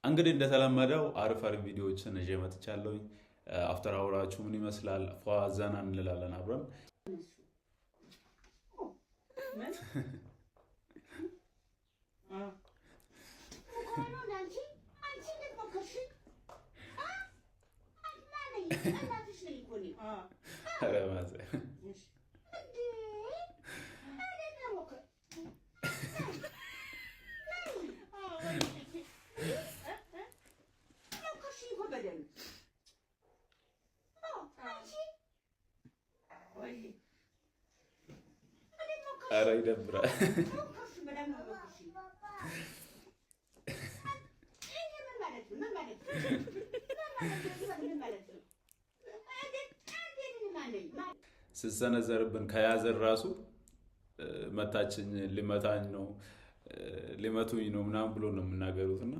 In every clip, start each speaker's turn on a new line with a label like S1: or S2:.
S1: እንግዲህ እንደተለመደው አሪፍ አሪፍ ቪዲዮዎችን ይዤ መጥቻለሁ። አፍተር አወራችሁ ምን ይመስላል? ፏ ዘና እንላለን አብረን። ኧረ ይደብራል። ስትሰነዘርብን ከያዘን ራሱ መታችኝ፣ ሊመታኝ ነው፣ ሊመቱኝ ነው ምናምን ብሎ ነው የምናገሩት። እና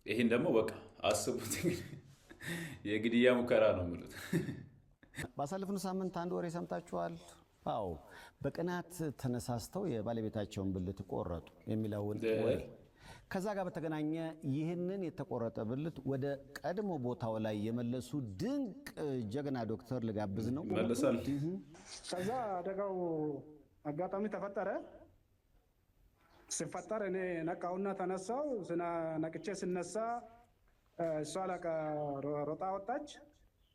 S1: ይህን ደግሞ በቃ አስቡት የግድያ ሙከራ ነው የሚሉት።
S2: ባሳለፍነው ሳምንት አንድ ወሬ ሰምታችኋል? አዎ፣ በቅናት ተነሳስተው የባለቤታቸውን ብልት ቆረጡ የሚለውን ወሬ። ከዛ ጋር በተገናኘ ይህንን የተቆረጠ ብልት ወደ ቀድሞ ቦታው ላይ የመለሱ ድንቅ ጀግና ዶክተር ልጋብዝ ነው።
S1: መልሳል።
S3: ከዛ አደጋው አጋጣሚ ተፈጠረ። ሲፈጠር እኔ ነቃውና ተነሳው። ነቅቼ ስነሳ እሷ ለቀ ሮጣ ወጣች።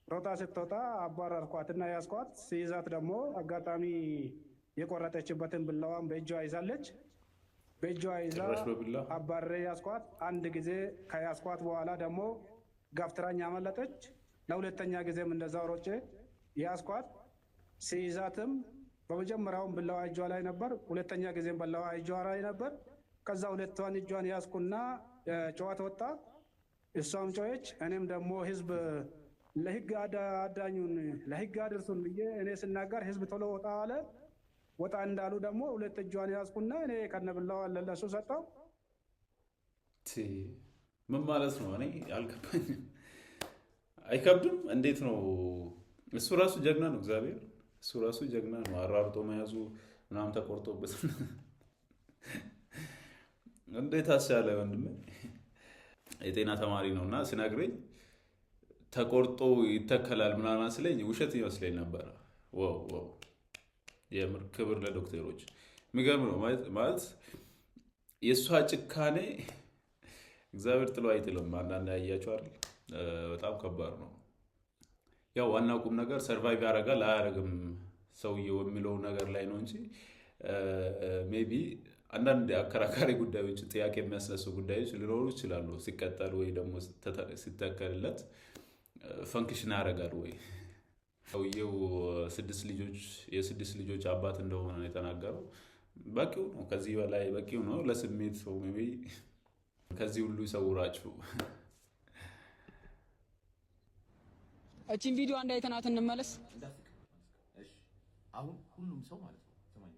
S3: ሮጣ ስትወጣ አባረርኳትና ያስኳት። ሲይዛት ደግሞ አጋጣሚ የቆረጠችበትን ብላዋን በእጇ ይዛለች። በእጇ ይዛ አባሬ ያስኳት። አንድ ጊዜ ከያስኳት በኋላ ደግሞ ጋፍትራኝ አመለጠች። ለሁለተኛ ጊዜም እንደዛው ሮጬ ያስኳት። ሲይዛትም በመጀመሪያውም ብላዋ እጇ ላይ ነበር፣ ሁለተኛ ጊዜም ብላዋ እጇ ላይ ነበር። ከዛ ሁለቷን እጇን ያስኩና ጨዋታ ወጣ። እሷም ጮኸች። እኔም ደግሞ ህዝብ ለህግ አዳኙን ለህግ አድርሱን ብዬ እኔ ስናገር ህዝብ ቶሎ ወጣ አለ። ወጣ እንዳሉ ደግሞ ሁለት እጇን ያዝኩና እኔ ከነብላው ለለሱ ሰጠው።
S1: ምን ማለት ነው? እኔ አልገባኝም። አይከብድም? እንዴት ነው? እሱ ራሱ ጀግና ነው። እግዚአብሔር እሱ ራሱ ጀግና ነው። አራርጦ መያዙ ምናምን ተቆርጦበት እንዴት አስቻለ? ወንድሜ የጤና ተማሪ ነው እና ሲነግረኝ ተቆርጦ ይተከላል ምናምን ስለኝ ውሸት ይመስለኝ ነበረ። ዋው የምር ክብር ለዶክተሮች። የሚገርም ነው ማለት የእሷ ጭካኔ እግዚአብሔር ጥሎ አይጥልም። አንዳንድ ያያቸው አይደል? በጣም ከባድ ነው። ያው ዋናው ቁም ነገር ሰርቫይቭ ያደርጋል አያደርግም ሰውየው የሚለው ነገር ላይ ነው እንጂ ሜቢ አንዳንድ አከራካሪ ጉዳዮች፣ ጥያቄ የሚያስነሱ ጉዳዮች ሊኖሩ ይችላሉ። ሲቀጠል ወይ ደግሞ ሲተከልለት ፈንክሽን ያደርጋል ወይ? ሰውየው የስድስት ልጆች አባት እንደሆነ ነው የተናገረው። በቂው ነው። ከዚህ በላይ በቂው ነው ለስሜት ሰው ከዚህ ሁሉ ይሰውራችሁ።
S4: እቺን ቪዲዮ አንድ አይተናት እንመለስ።
S5: አሁን ሁሉም ሰው ማለት ነው ሰማኝ፣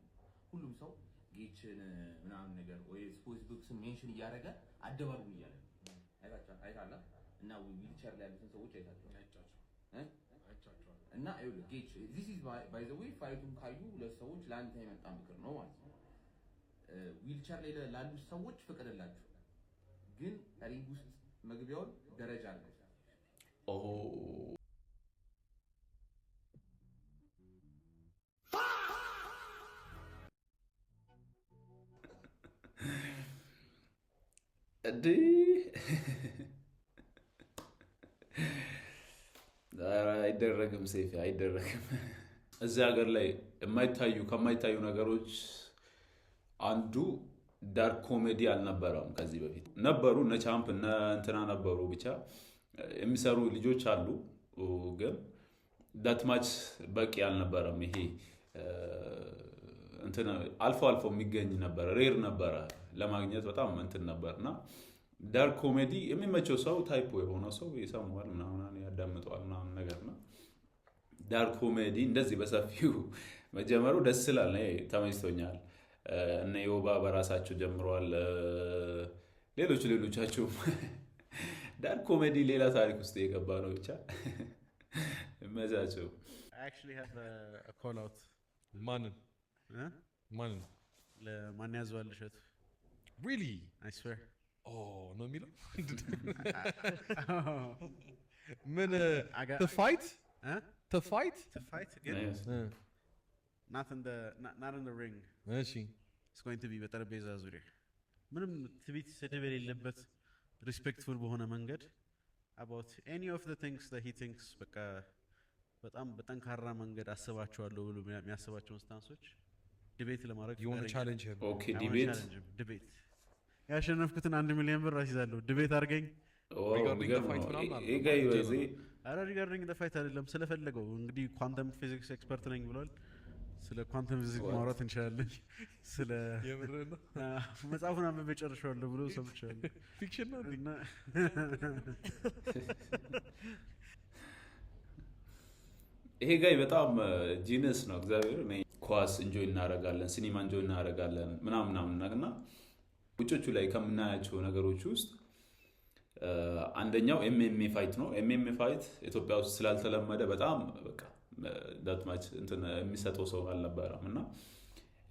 S5: ሁሉም ሰው ጌችን ምናምን ነገር ወይ ፌስቡክ ሜንሽን እያደረገ አደባባይ እያለ አይታላ እና ዊልቸር ላይ ያሉትን ሰዎች አይታቸው እና አይውል ጌች this is by the way ፋይቱን ካዩ ለሰዎች ለአንተ የመጣ ምክር ነው ማለት ነው። ዊልቸር ላይ ላሉ ሰዎች ፍቀድላችሁ፣ ግን ሪንግ ውስጥ መግቢያውን ደረጃ አለ።
S1: አይደረግም ሴፍ አይደረግም። እዚህ ሀገር ላይ ከማይታዩ ነገሮች አንዱ ዳርክ ኮሜዲ አልነበረም። ከዚህ በፊት ነበሩ፣ እነ ቻምፕ እነ እንትና ነበሩ፣ ብቻ የሚሰሩ ልጆች አሉ፣ ግን ዳትማች በቂ አልነበረም። ይሄ እንትን አልፎ የሚገኝ ነበረ፣ ሬር ነበረ ለማግኘት በጣም እንትን ነበርና ዳርክ ኮሜዲ የሚመቸው ሰው ታይፖ የሆነው ሰው ይሰማዋል ምናምን ያዳምጠዋል ምናምን ነገርና ዳርክ ኮሜዲ እንደዚህ በሰፊው መጀመሩ ደስ ይላል። ተመችቶኛል። እነ ዮባ በራሳቸው ጀምረዋል፣ ሌሎቻቸውም ዳርክ ኮሜዲ ሌላ ታሪክ ውስጥ የገባ ነው። ብቻ መዛቸው
S6: ማንን ለማን ያዘዋል እሸቱ? Really? I swear. ነው የሚለው ምን to fight
S7: not in the ring
S6: እሺ
S7: it's going to be በጠረጴዛ ዙሪያ ምንም ትቢት ስድብ የሌለበት respectful በሆነ መንገድ about any of the things that he thinks በቃ በጣም በጠንካራ መንገድ አስባቸዋለሁ ብሎ የሚያስባቸውን ስታንሶች ዲቤት ለማድረግ
S6: የሆነ ቻሌንጅ
S1: ኦኬ
S7: ዲቤት ያሸነፍኩትን 1 ሚሊዮን ብር አስይዛለሁ ዲቤት አድርገኝ ሪጋርዲንግ the fight አይደለም ስለፈለገው እንግዲህ ኳንተም ፊዚክስ ኤክስፐርት ነኝ ብሏል ስለ ኳንተም ፊዚክስ ማውራት እንችላለን ስለ
S6: የምርና
S7: መጽሐፉን አንብቤ ጨርሼዋለሁ ብሎ ሰምቻለሁ
S6: ፊክሽን ነው
S7: እና
S1: ይሄ ጋይ በጣም ጂነስ ነው እግዚአብሔር እኔ ኳስ እንጆይ እናደርጋለን ሲኒማ እንጆይ እናደርጋለን ምናምን እና ውጮቹ ላይ ከምናያቸው ነገሮች ውስጥ አንደኛው ኤምኤምኤ ፋይት ነው ኤምኤምኤ ፋይት ኢትዮጵያ ውስጥ ስላልተለመደ በጣም በቃ ዳትማች እንትን የሚሰጠው ሰው አልነበረም እና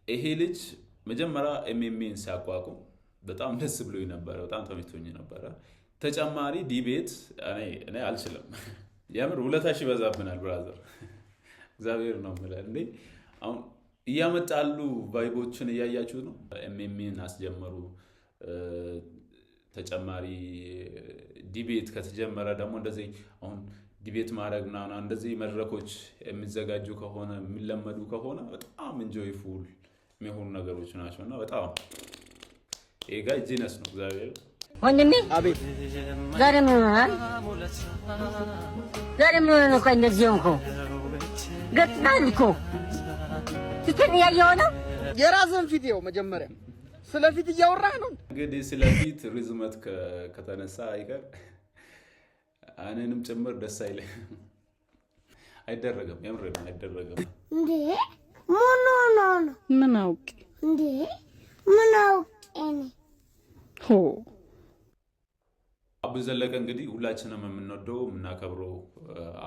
S1: ይሄ ልጅ መጀመሪያ ኤምኤምኤን ሲያቋቁም በጣም ደስ ብሎኝ ነበር በጣም ተመችቶኝ ነበር ተጨማሪ ዲቤት እኔ አልችልም ያምር ሁለታሽ ይበዛብናል ብራዘር እግዚአብሔር ነው ማለት እንዴ አሁን ያመጣሉ ቫይቦችን ያያያችሁ ነው ኤምኤምኤን አስጀመሩ ተጨማሪ ዲቤት ከተጀመረ ደግሞ እንደዚህ አሁን ዲቤት ማድረግና እንደዚህ መድረኮች የሚዘጋጁ ከሆነ የሚለመዱ ከሆነ በጣም ኢንጆይፉል የሚሆኑ ነገሮች ናቸውና በጣም ይሄ ጋር ጂነስ ነው እግዚአብሔር
S8: ወንድሜ አቤት ዛሬ ምን ሆነሃል ዛሬ ምን ሆነ ነው እንደዚህ ሆንኩ ገጥታልኩ ትተን ያየው ነው
S4: የራስን ቪዲዮ መጀመሪያ ስለፊት እያወራህ ነው
S1: እንግዲህ ስለፊት ርዝመት ከተነሳ አይቀር እኔንም ጭምር ደስ አይደረግም የምሬን አይደረግም
S9: እንዴ ምን አውቄ እንዴ ምን አውቄ ሆ
S1: አብዱ ዘለቀ እንግዲህ ሁላችንም የምንወደው የምናከብረው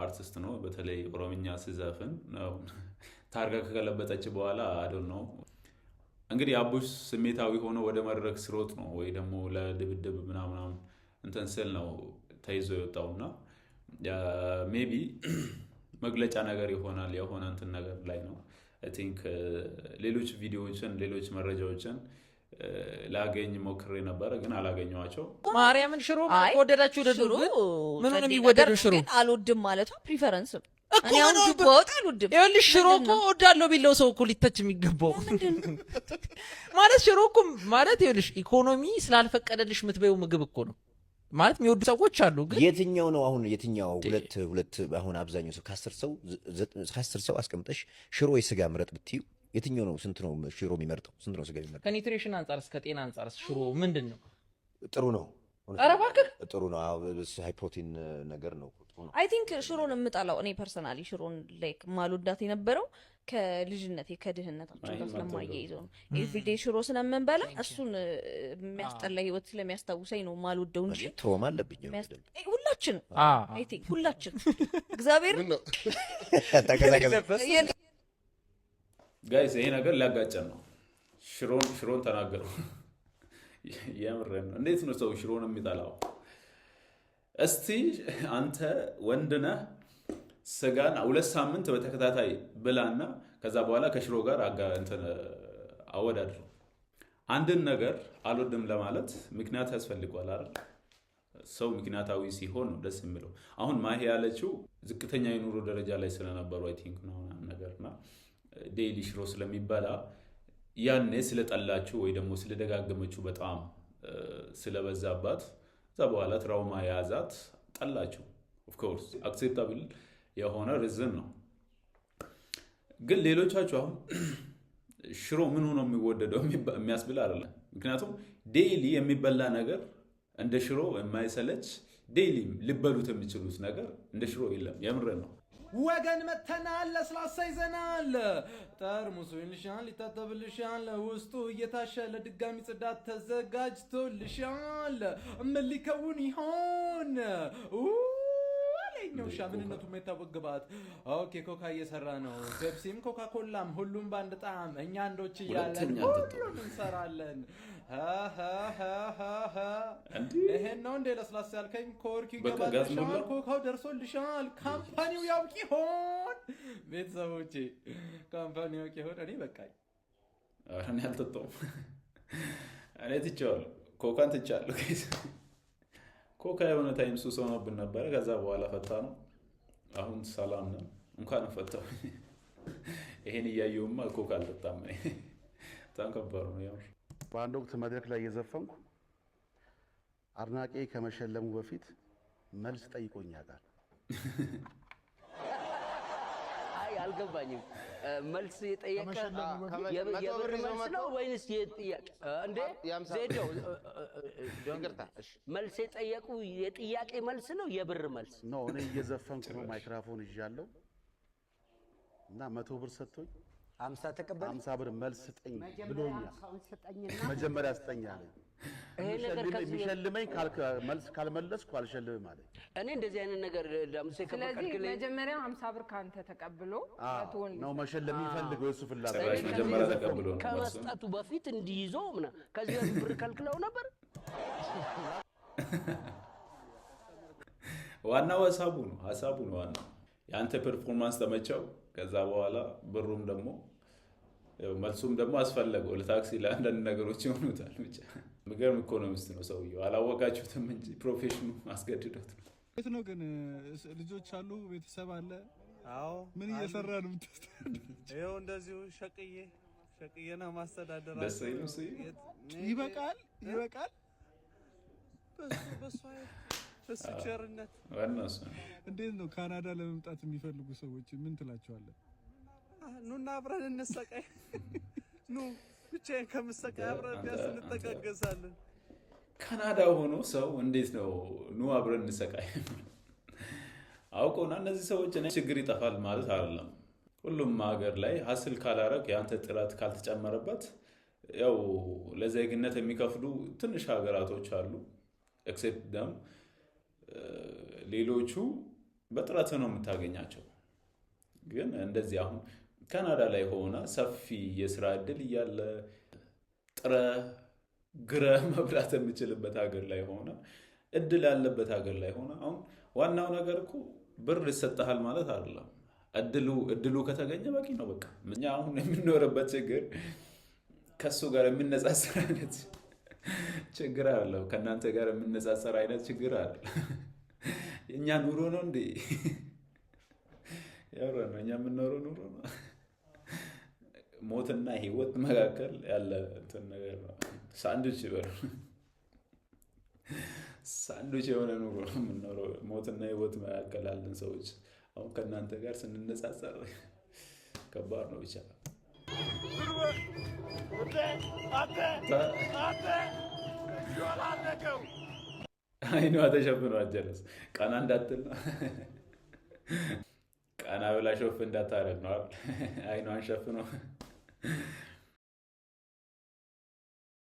S1: አርቲስት ነው በተለይ ኦሮምኛ ሲዘፍን ነው ታርጋ ከገለበጠች በኋላ አይደል ነው እንግዲህ አቡሽ ስሜታዊ ሆኖ ወደ መድረክ ስሮጥ ነው ወይ ደግሞ ለድብድብ ምናምን እንትን ስል ነው ተይዞ የወጣውና ሜቢ መግለጫ ነገር ይሆናል የሆነ እንትን ነገር ላይ ነው አይ ቲንክ ሌሎች ቪዲዮዎችን ሌሎች መረጃዎችን ላገኝ ሞክሬ ነበር ግን አላገኘዋቸው
S10: ማርያምን ሽሮ ወደዳችሁ ደዱ ምን ነው የሚወደደው ሽሮ
S11: አልወድም ማለት ነው ፕሪፈረንስ እኔ አሁን ዱቦት አልወድም
S10: ይኸውልሽ ሽሮ እኮ ወዳለው ቢለው ሰው እኮ ሊተች የሚገባው ማለት ሽሮ እኮ ማለት ይኸውልሽ ኢኮኖሚ ስላልፈቀደልሽ የምትበይው ምግብ እኮ ነው ማለት የሚወዱ ሰዎች አሉ ግን
S12: የትኛው ነው አሁን የትኛው ሁለት አሁን አብዛኛው ሰው ከ10 ሰው አስቀምጠሽ ሽሮ የስጋ ምረጥ ብትዩ የትኛው ነው ስንት ነው ሽሮ የሚመርጠው ስንት ነው ስጋ የሚመርጠው
S10: ከኒውትሪሽን አንፃር እስከ ጤና አንፃር ሽሮ ምንድነው
S12: ጥሩ ነው
S10: ኧረ እባክህ
S12: ጥሩ ነው ሃይ ፕሮቲን ነገር ነው ጥሩ ነው
S11: አይ ቲንክ ሽሮን የምጣላው እኔ ፐርሰናሊ ሽሮን ላይክ ማልወዳት የነበረው ከልጅነቴ ከድህነታችን ጋር ስለማያይዘው ነው ኤቭሪዴይ ሽሮ ስለምንበላ እሱን የሚያስጠላ ህይወት ስለሚያስታውሰኝ ነው ማልወደው እንጂ
S12: ትሮማ አለብኝ
S11: ሁላችን አይ ቲንክ ሁላችን እግዚአብሔር
S1: ጋይስ ይሄ ነገር ሊያጋጨን ነው ሽሮን ተናገሩ የምረን እንዴት ነው ሰው ሽሮን የሚጣላው እስቲ አንተ ወንድነህ ስጋን 2 ሳምንት በተከታታይ ብላና ከዛ በኋላ ከሽሮ ጋር አወዳድር አንድን ነገር አልወድም ለማለት ምክንያት ያስፈልጋል አይደል ሰው ምክንያታዊ ሲሆን ነው ደስ የሚለው አሁን ማሂ ያለችው ዝቅተኛ የኑሮ ደረጃ ላይ ስለነበሩ አይ ቲንክ ነው ነገርና ዴይሊ ሽሮ ስለሚበላ ያኔ ስለጠላችሁ ወይ ደግሞ ስለደጋገመችሁ በጣም ስለበዛባት እዛ በኋላ ትራውማ ያዛት ጠላችሁ ኦፍ ኮርስ አክሴፕታብል የሆነ ሪዝን ነው ግን ሌሎቻችሁ አሁን ሽሮ ምን ሆኖ የሚወደደው የሚያስብል አይደለም ምክንያቱም ዴይሊ የሚበላ ነገር እንደ ሽሮ የማይሰለች ዴይሊ ሊበሉት የሚችሉት ነገር እንደ ሽሮ የለም የምር ነው
S13: ወገን መተናል ለስላሳ ይዘናል ጠርሙሱ ይልሻል ይታጠብልሻል ውስጡ እየታሸ ለድጋሚ ጽዳት ተዘጋጅቶልሻል ምን ሊከውን ይሆን ይኸኛው ውሻ ምንነቱ የማይታወቅ ግብአት። ኦኬ ኮካ እየሰራ ነው። ፔፕሲም ኮካ ኮላም ሁሉም በአንድ ጣዕም። እኛ አንዶች እያለን ሁሉን እንሰራለን። ይሄን ነው እንደ ለስላሳ ያልከኝ? ኮርኪ ይገባልሻል፣ ኮካው ደርሶልሻል። ካምፓኒው ያውቅ ይሆን? ቤተሰቦቼ ካምፓኒው ያውቅ ይሆን? እኔ በቃኝ።
S1: እኔ አልጠጣሁም። እኔ ትቼዋለሁ፣ ኮካን ትቻለሁ። ኮካ የሆነ ታይም ሱስ ሆኖብን ነበረ። ከዛ በኋላ ፈታ ነው። አሁን ሰላም ነው። እንኳን ፈታው። ይሄን እያየሁማ ኮካ አልጠጣም። በጣም ከባድ ነው ያው።
S14: በአንድ ወቅት መድረክ ላይ እየዘፈንኩ አድናቂ ከመሸለሙ በፊት መልስ ጠይቆኝ ያውቃል።
S8: አይ አልገባኝም። መልስ የጠየቀ የብር መልስ ነው ወይንስ የጥያቄ? እንዴ ዜዶ ይቅርታ፣ መልስ የጠየቁ የጥያቄ መልስ ነው የብር መልስ
S14: ነው? እኔ እየዘፈንኩ ነው፣ ማይክሮፎን ይዣለሁ እና 100 ብር ሰጥቶኝ
S8: 50 ተቀበል
S14: 50 ብር መልስ ስጠኝ ብሎኛል። መጀመሪያ ስጠኝ አለኝ። ይሄ ነገር የሚሸልመኝ መልስ ካልመለስኩ አልሸልምም አለኝ።
S8: እኔ እንደዚህ አይነት ነገር ለምሴ
S15: ስለዚህ መጀመሪያ 50 ብር ካንተ ተቀብሎ
S14: ነው መሸለም የሚፈልገው እሱ ፍላጎት
S1: መጀመሪያ ተቀብሎ ነው
S8: ከመስጠቱ በፊት እንዲይዞ ምና ከዚህ በፊት ብር ከልክለው ነበር።
S1: ዋናው ሀሳቡ ነው ዋናው። የአንተ ፐርፎርማንስ ተመቸው። ከዛ በኋላ ብሩም ደግሞ መልሱም ደግሞ አስፈለገው ለታክሲ ለአንዳንድ ነገሮች ይሆኑታል። ብቻ የሚገርም ኢኮኖሚስት ነው ሰውየው። አላወቃችሁትም እንጂ ፕሮፌሽኑ አስገድዶት ነው።
S16: የት ነው ግን ልጆች አሉ? ቤተሰብ አለ?
S17: አዎ።
S16: ምን እየሰራ ነው የምታስተዳድረው?
S17: ይኸው እንደዚሁ ሸቅዬ ነው ማስተዳደር።
S1: ደስ አይልም?
S16: ይበቃል።
S17: በሱ ቸርነት
S1: ዋናው
S16: እንዴት ነው ካናዳ ለመምጣት የሚፈልጉ ሰዎች ምን ትላቸዋለህ?
S17: ኑና አብረን እንሰቃይ። ኑ ብቻዬን ከምሰቃይ አብረን ቢያንስ እንተጋገዛለን።
S1: ካናዳ ሆኖ ሰው እንዴት ነው ኑ አብረን እንሰቃይ? አውቀውና እነዚህ ሰዎች ችግር ይጠፋል ማለት አይደለም። ሁሉም ሀገር ላይ ሀስል ካላረግ የአንተ ጥረት ካልተጨመረበት ያው ለዜግነት የሚከፍሉ ትንሽ ሀገራቶች አሉ። ኤክሴፕት ደም ሌሎቹ በጥረት ነው የምታገኛቸው። ግን እንደዚህ አሁን ካናዳ ላይ ሆነ ሰፊ የስራ እድል እያለ ጥረ ግረ መብላት የምችልበት ሀገር ላይ ሆነ እድል ያለበት ሀገር ላይ ሆነ አሁን ዋናው ነገር እኮ ብር ይሰጣል ማለት አይደለም። እድሉ ከተገኘ በቂ ነው። በቃ እኛ አሁን የምንኖርበት ችግር ከሱ ጋር የምንነጻጸር አይነት ችግር አለ። ከናንተ ጋር የምንነጻጸር አይነት ችግር አለ። እኛ ኑሮ ነው እንዴ? ያው ነው እኛ የምንኖረው ኑሮ ነው። ሞትና ህይወት መካከል ያለ እንትን ነገር ነው። ሳንዱች የሆነ ኑሮ ነው የምንኖረው። ሞትና ህይወት መካከል ያለን ሰዎች አሁን ከናንተ ጋር ስንነጻጸር ከባድ ነው። ብቻ አይኗ ተሸፍኗል። ጀለስ ቀና እንዳትል ነው። ቀና ብላ ሾፍ እንዳታረግ ነው። አይኗን ሸፍኖ